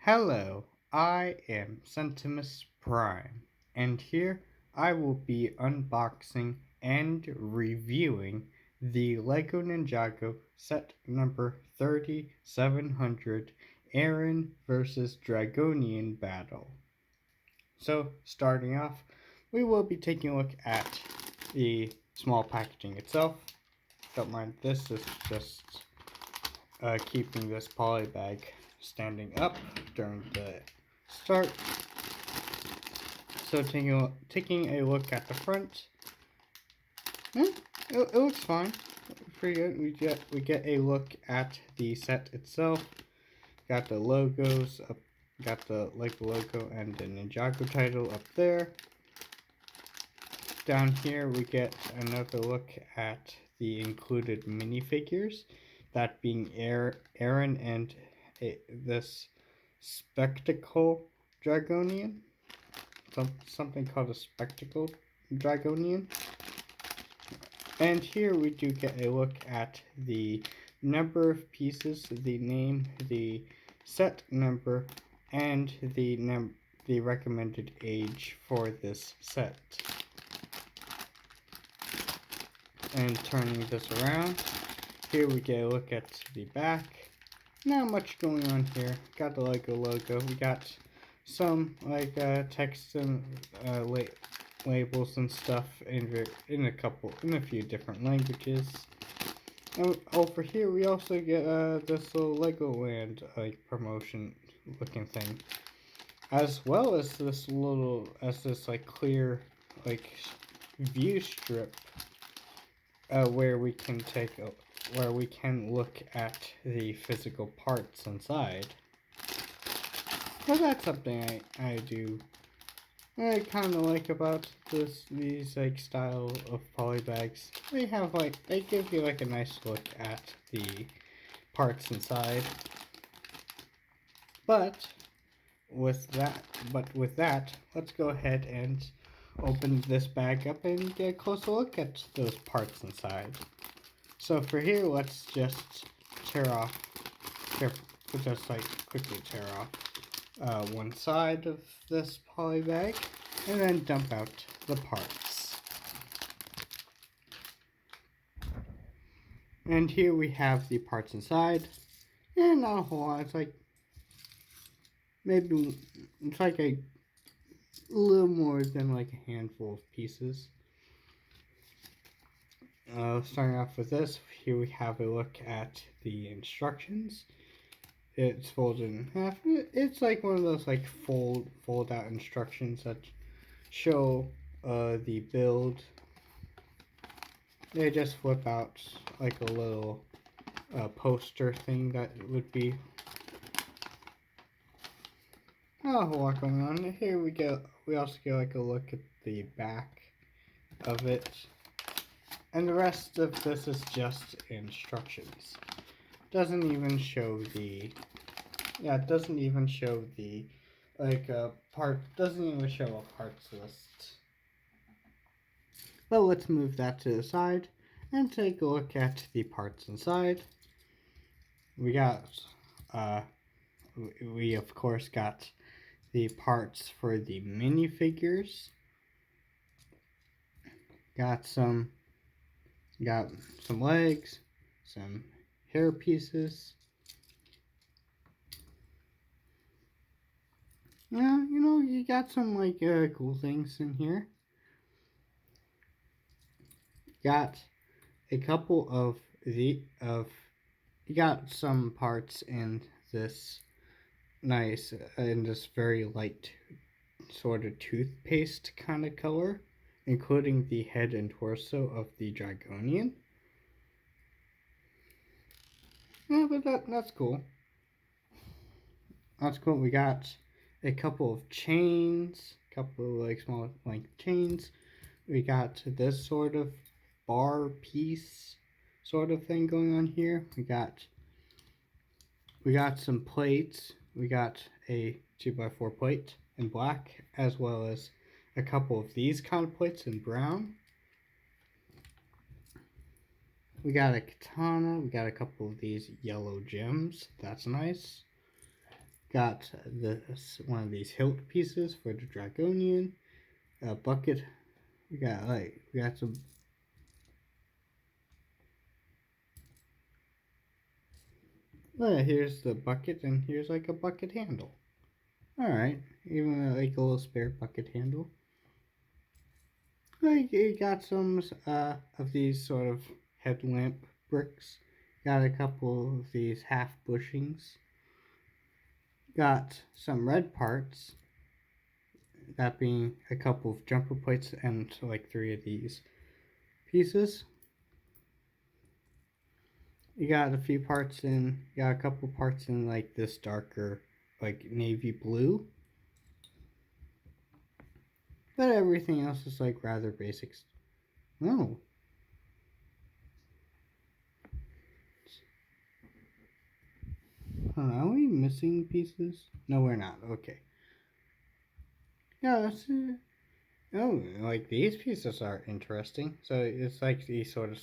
Hello, I am Centimus Prime, and here I will be unboxing and reviewing the LEGO Ninjago set number 3700 Arin vs. Draconian Battle. So, starting off, we will be taking a look at the small packaging itself. Don't mind this, is just keeping this poly bag standing up during the start. So taking a look at the front, it looks fine, pretty good. We get a look at the set itself. Got the logos up, got the LEGO logo and the Ninjago title up there. Down here we get another look at the included minifigures, that being Arin and this spectacle Draconian, something called a spectacle Draconian. And here we do get a look at the number of pieces, the name, the set number, and the recommended age for this set. And turning this around, here we get a look at the back. Not much going on here. Got the LEGO logo. We got some text and labels and stuff in a few different languages. And over here we also get this little Legoland promotion looking thing, as well as this clear view strip where we can look at the physical parts inside. Well, that's something I kind of like about these style of polybags. They give you a nice look at the parts inside. But with that, let's go ahead and open this bag up and get a closer look at those parts inside. So for here, let's just quickly tear off one side of this poly bag and then dump out the parts. And here we have the parts inside, and not a whole lot. It's a little more than a handful of pieces. Starting off with this, here we have a look at the instructions. It's folded in half. It's one of those fold out instructions that show the build. They just flip out a little poster thing that would be. Not a whole lot going on. Here we also get a look at the back of it. And the rest of this is just instructions. Doesn't even show the doesn't even show a parts list. But let's move that to the side and take a look at the parts inside. We of course got the parts for the minifigures. Got some legs, some hair pieces. Yeah, you got some cool things in here. Got a couple of you got some parts in this very light sort of toothpaste kind of color, including the head and torso of the Draconian. Yeah, but that's cool. That's cool. We got a couple of chains, small chains. We got this sort of bar piece sort of thing going on here. We got some plates. We got a 2x4 plate in black, as well as a couple of these kind of plates in brown. We got a katana. We got a couple of these yellow gems. That's nice. Got this one of these hilt pieces for the Draconian. A bucket. We got some. Oh yeah, here's the bucket, and here's like a bucket handle. All right, even like a little spare bucket handle. Like you got some of these sort of headlamp bricks. Got a couple of these half bushings. Got some red parts. That being a couple of jumper plates and like 3 of these pieces. You got a few parts in. You got a couple parts in like this darker, like navy blue. But everything else is like rather basic. No. Are we missing pieces? No, we're not. Okay. Yeah, that's oh, like these pieces are interesting. So it's like these sort of.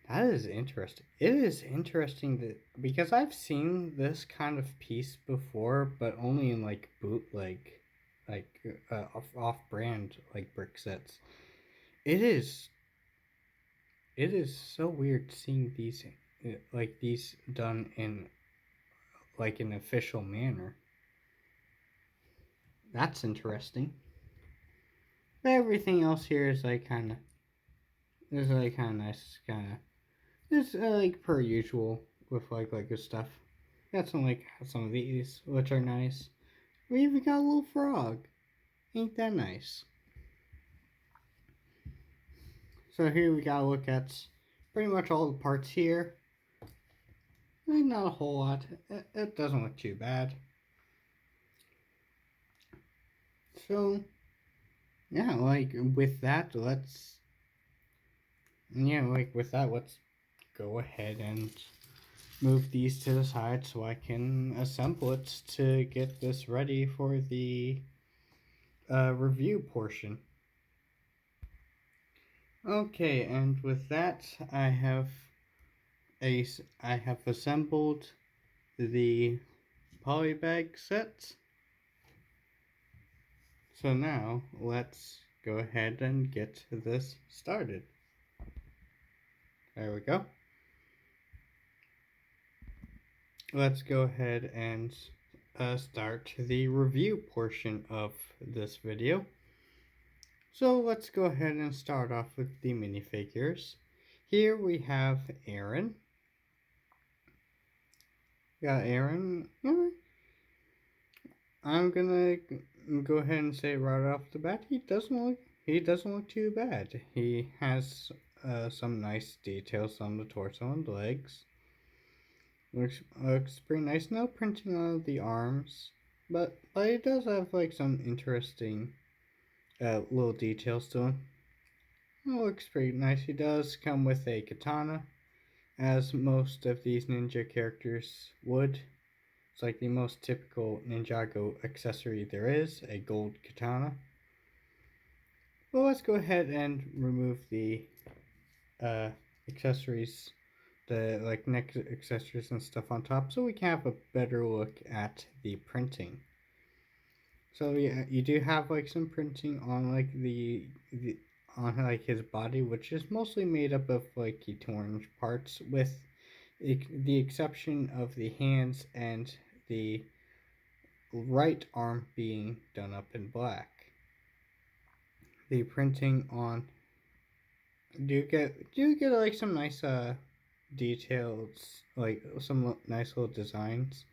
That is interesting. It is interesting that because I've seen this kind of piece before, but only in like bootleg, like off-brand like brick sets. It is. It is so weird seeing these, like these done in like an official manner. That's interesting. But everything else here is like kind of. Is like kind of nice, kind of. It's like per usual with like good stuff. Got some of these which are nice. We even got a little frog. Ain't that nice? So here we gotta look at pretty much all the parts here. Not a whole lot. It doesn't look too bad. So yeah, like with that, let's let's go ahead and move these to the side so I can assemble it to get this ready for the review portion. Okay, and with that, I have assembled the polybag set. So now let's go ahead and get this started. There we go. Let's go ahead and start the review portion of this video. So let's go ahead and start off with the minifigures. Here we have Arin. Got Arin. I'm gonna go ahead and say right off the bat, he doesn't look too bad. He has some nice details on the torso and legs. Looks pretty nice. No printing on the arms, but he does have like some interesting little details to him. It looks pretty nice. He does come with a katana, as most of these ninja characters would. It's like the most typical Ninjago accessory there is, a gold katana. Well, let's go ahead and remove the accessories, the like neck accessories and stuff on top, so we can have a better look at the printing. So yeah, you do have like some printing on like the on like his body, which is mostly made up of like orange parts, with the exception of the hands and the right arm being done up in black. The printing on do you get like some nice details, like some nice little designs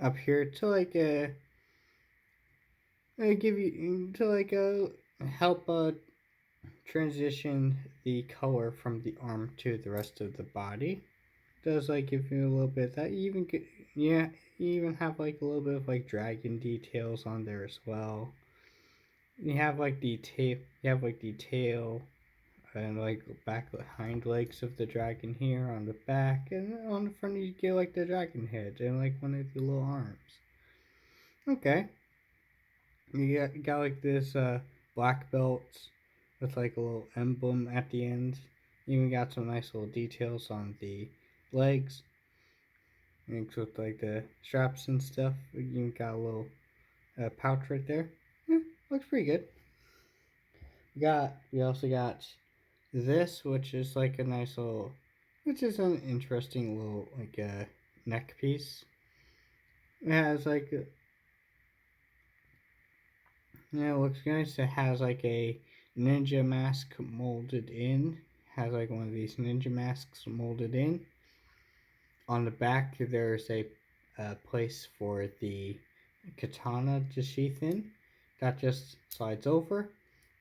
up here to like give you to like help transition the color from the arm to the rest of the body. Does like give you a little bit that you even get, yeah, you even have like a little bit of like dragon details on there as well. You have like the tail and like back hind legs of the dragon here on the back, and on the front you get like the dragon head and like one of the little arms. Okay. You got like this black belt with like a little emblem at the end. You even got some nice little details on the legs. Mixed with like the straps and stuff. You got a little pouch right there. Looks pretty good. We also got this, which is like a nice little, which is an interesting little like neck piece. It has like, it looks nice. It has like a ninja mask molded in. Has like one of these ninja masks molded in. On the back, there's a place for the katana to sheath in. That just slides over.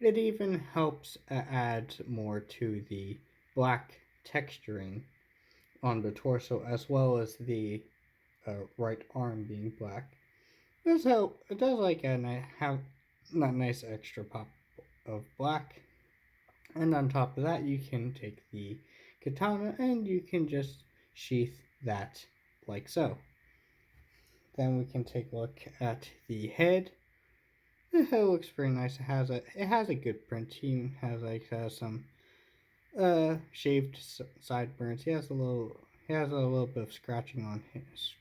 It even helps add more to the black texturing on the torso, as well as the right arm being black. This help. It does like have that nice extra pop of black. And on top of that, you can take the katana and you can just sheath that like so. Then we can take a look at the head. The head looks pretty nice. It has a good print. He has some shaved sideburns. He has a little bit of scratching on his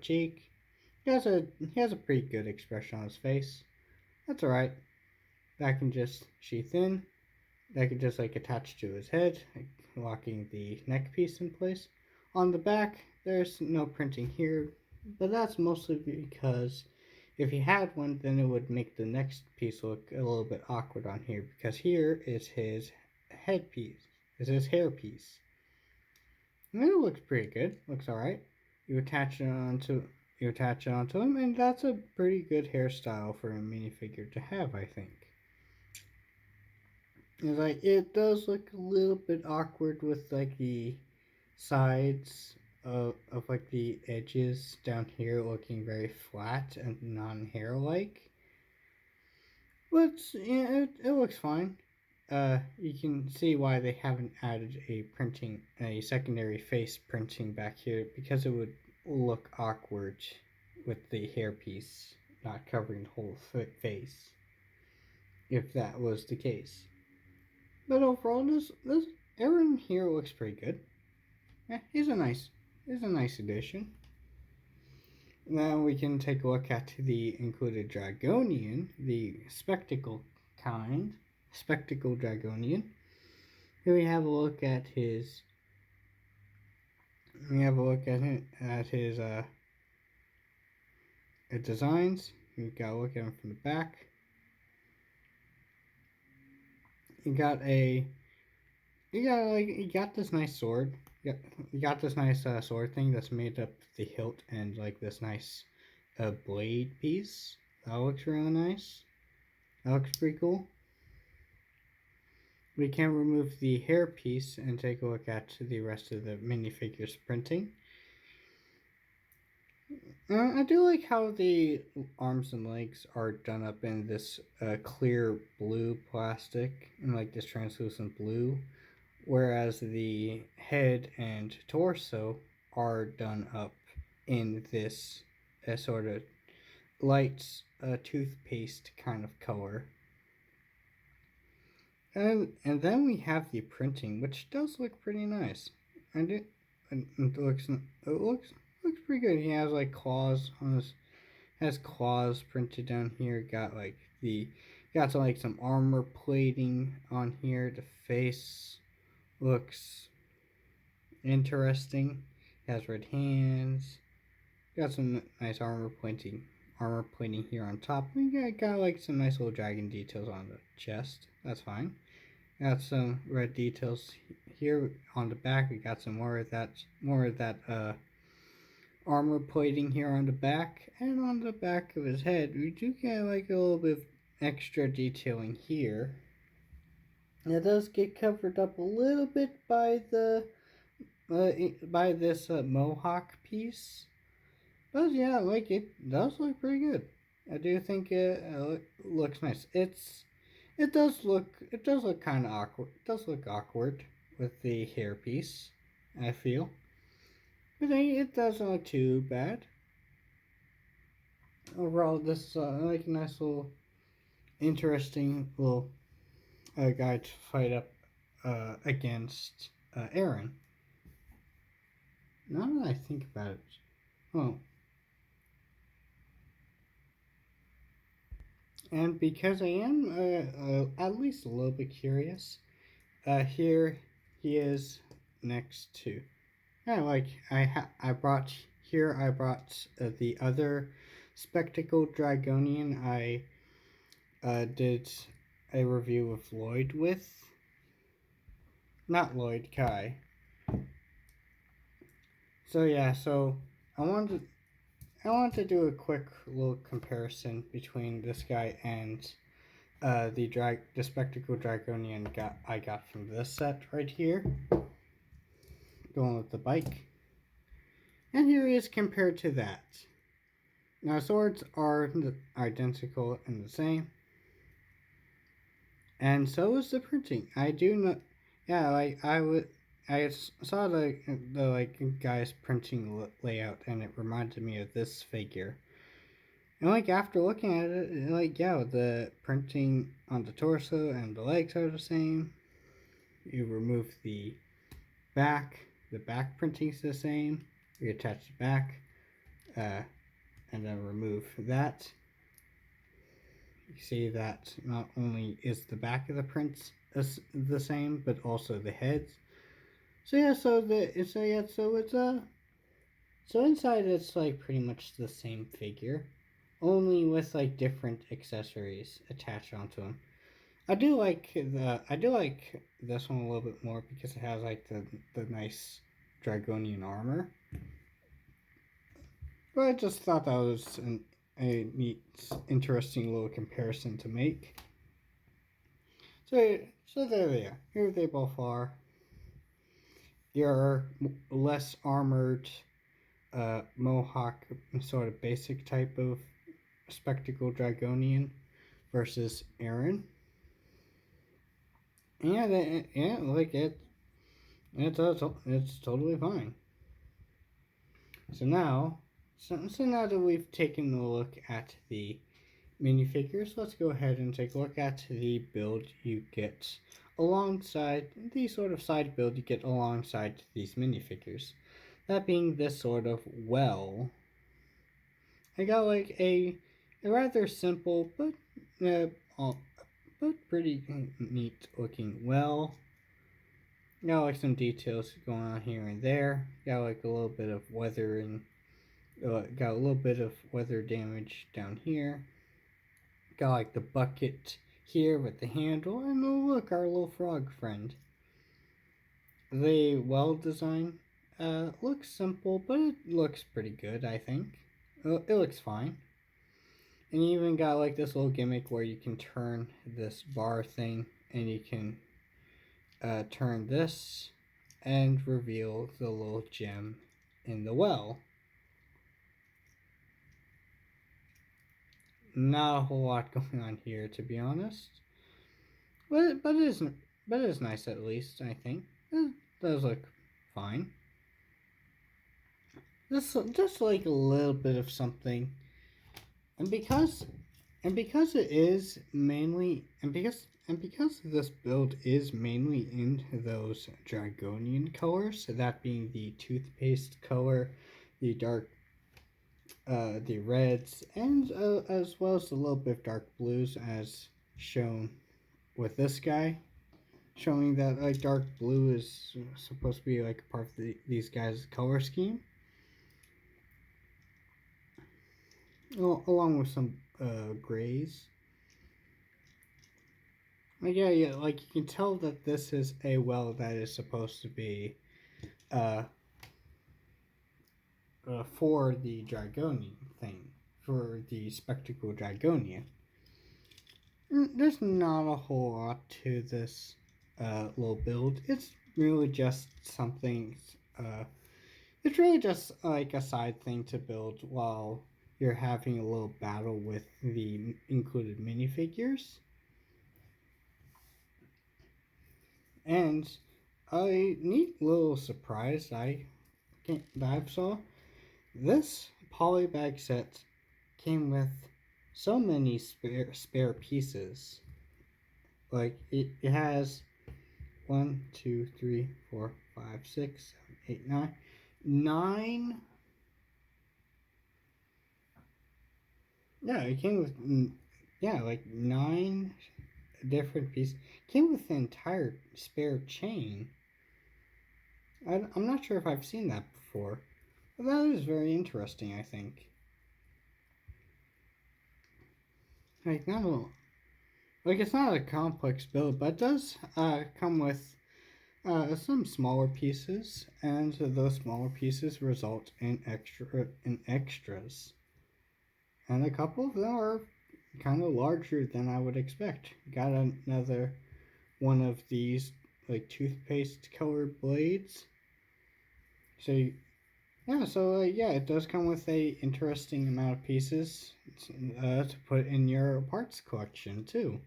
cheek. He has a pretty good expression on his face. That's alright. That can just sheath in. That can just like attach to his head, like, locking the neck piece in place. On the back, there's no printing here, but that's mostly because if he had one, then it would make the next piece look a little bit awkward on here, because here is his head piece, is his hair piece. And it looks pretty good. Looks alright. You attach it onto him, and that's a pretty good hairstyle for a minifigure to have, I think. It's like it does look a little bit awkward with like the sides of like the edges down here looking very flat and non-hair like. But yeah, it looks fine. You can see why they haven't added a secondary face printing back here, because it would look awkward with the hairpiece not covering the whole face, if that was the case. But overall, this Arin here looks pretty good. Yeah, he's a nice addition. Now we can take a look at the included Draconian, the spectacle Draconian. Here we have a look at his. We have a look at his designs. We got to look at him from the back. He got this nice sword. You got this nice sword thing that's made up the hilt and like this nice blade piece. That looks really nice. That looks pretty cool. We can remove the hair piece and take a look at the rest of the minifigures printing. I do like how the arms and legs are done up in this clear blue plastic and like this translucent blue, whereas the head and torso are done up in this sort of light toothpaste kind of color. And then we have the printing, which does look pretty nice, and it looks pretty good. He has like claws on his, has claws printed down here. Got some armor plating on here. The face looks interesting. He has red hands. Got some nice armor plating here on top. We got like some nice little dragon details on the chest. That's fine. Got some red details here on the back. We got some more of that armor plating here on the back, and on the back of his head we do get like a little bit of extra detailing here. It does get covered up a little bit by this mohawk piece, but yeah, like it does look pretty good. I do think it looks nice. It does look kind of awkward. It does look awkward with the hairpiece, I feel. But it doesn't look too bad. Overall, this is like a nice little, interesting little guy to fight up against Arin. now that I think about it, oh, and because I am at least a little bit curious, here he is next to. Yeah, like I brought here. I brought the other spectacled Draconian. I did a review of Lloyd with, not Lloyd, Kai. So yeah, so I wanted to do a quick little comparison between this guy and the spectacled Draconian I got from this set right here, going with the bike, and here he is compared to that. Now swords are identical and the same, and so is the printing. I do not, yeah, like I saw the like guy's printing layout, and it reminded me of this figure. And like after looking at it, like yeah, the printing on the torso and the legs are the same. You remove back, the back printing's the same. You attach the back, and then remove that. You see that not only is the back of the prints the same, but also the heads. So yeah, so inside it's like pretty much the same figure, only with like different accessories attached onto them. I do like this one a little bit more because it has like the nice Draconian armor. But I just thought that was a neat, interesting little comparison to make. So there they are. Here they both are. Your less armored Mohawk sort of basic type of spectacle Draconian versus Arin. Yeah, like it's totally fine. So now that we've taken a look at the minifigures, let's go ahead and take a look at the build you get alongside the sort of side build you get alongside these minifigures. That being this sort of well. I got like a rather simple but pretty neat looking well. Got like some details going on here and there. Got like a little bit of weathering. Got a little bit of weather damage down here. Got like the bucket here with the handle, and oh look, our little frog friend. The well design looks simple, but it looks pretty good, I think. It looks fine. And you even got like this little gimmick where you can turn this bar thing, and you can turn this and reveal the little gem in the well. Not a whole lot going on here, to be honest. But it is nice at least, I think. It does look fine. Just like a little bit of something. And because it is mainly because this build is mainly in those Draconian colors, that being the toothpaste color, the dark the reds, and as well as a little bit of dark blues, as shown with this guy, showing that like dark blue is supposed to be like a part of these guys' color scheme, along with some grays. Yeah, like you can tell that this is a well that is supposed to be uh, for the Draconian thing, for the spectacle Draconian. There's not a whole lot to this little build. It's really just something. It's really just like a side thing to build while you're having a little battle with the included minifigures. And a neat little surprise I saw. This polybag set came with so many spare pieces. Like it has 1, 2, 3, 4, 5, 6, 7, 8, 9. 9. Yeah, it came with like 9 different pieces. It came with an entire spare chain. I'm not sure if I've seen that before. But that is very interesting, I think. Like, not a, like it's not a complex build, but it does come with some smaller pieces, and those smaller pieces result in extras. And a couple of them are kind of larger than I would expect. Got another one of these like toothpaste colored blades. So yeah, it does come with a interesting amount of pieces to put in your parts collection too.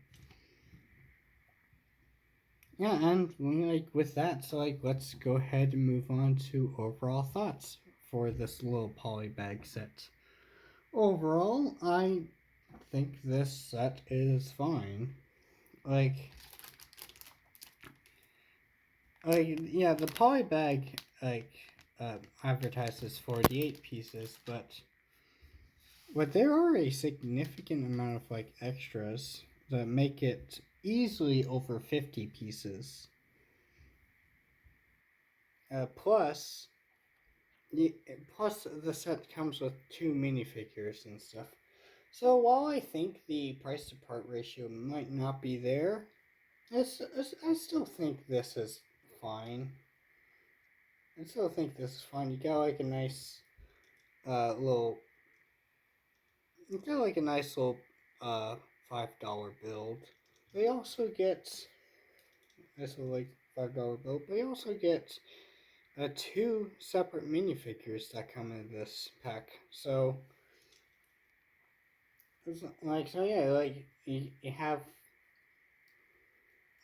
Yeah, and like with that, so like let's go ahead and move on to overall thoughts for this little poly bag set. Overall, I think this set is fine. Like yeah, the poly bag advertises 48 pieces, but there are a significant amount of like extras that make it easily over 50 pieces. Plus, plus the set comes with 2 minifigures and stuff. So while I think the price to part ratio might not be there, I still think this is fine. I still think this is fine. You got like a nice little, you got like a nice little $5 build. They also get this is like $5 build. They also get 2 separate minifigures that come in this pack. So like so yeah, like you have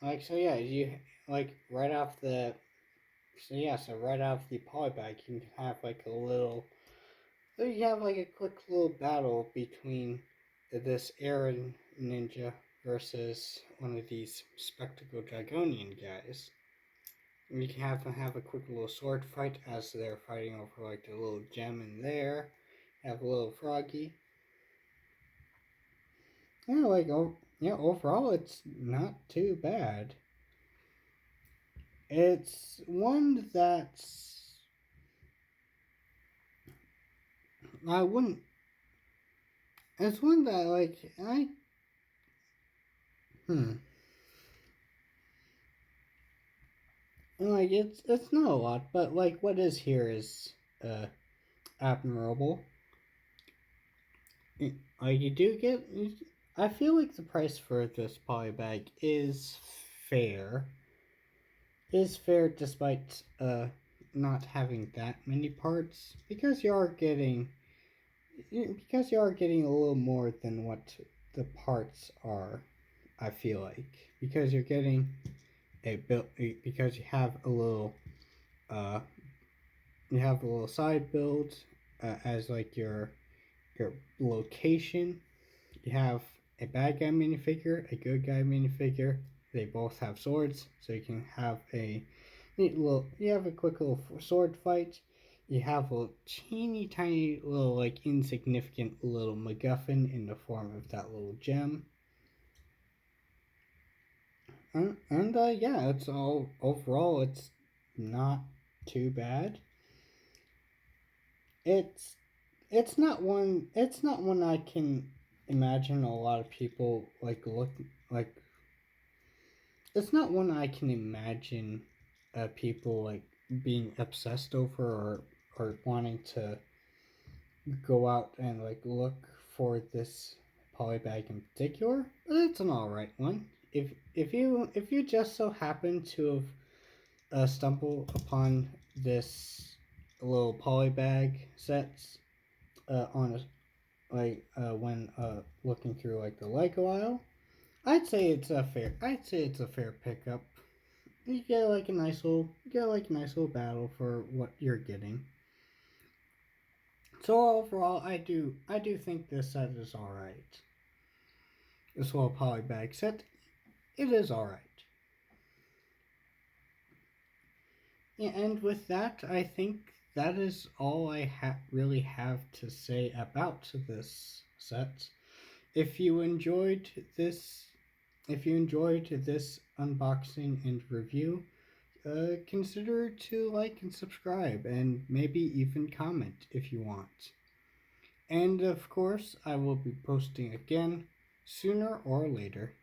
like so yeah you like right off the so right off the poly bag you can have like a little you have like a quick little battle between this Arin ninja versus one of these spectacle Draconian guys. And you can have them have a quick little sword fight as they're fighting over like the little gem in there. Have a little froggy. Yeah, like overall it's not too bad. It's one that's I wouldn't. It's one that like I like it's not a lot, but like what is here is admirable. Like you do get. I feel like the price for this poly bag is fair. Is fair despite not having that many parts because you are getting a little more than what the parts are. I feel like because you're getting a build because uh you have a little side build as like your location. You have a bad guy minifigure, a good guy minifigure. They both have swords, so you can have a neat little. You have a quick little sword fight. You have a teeny tiny little like insignificant little MacGuffin in the form of that little gem. And yeah, it's all overall it's not too bad. It's it's not one I can imagine a lot of people like it's not one I can imagine people like being obsessed over or wanting to go out and like look for this polybag in particular, but it's an alright one. If you just so happen to have stumble upon this little polybag sets on a, when looking through like the Lego aisle, I'd say it's a fair pickup. You get like a nice little battle for what you're getting. So overall, I do think this set is all right. This little polybag set, it is all right. Yeah, and with that, I think that is all I really have to say about this set. If you enjoyed this, unboxing and review, consider to like and subscribe, and maybe even comment if you want. And of course, I will be posting again sooner or later.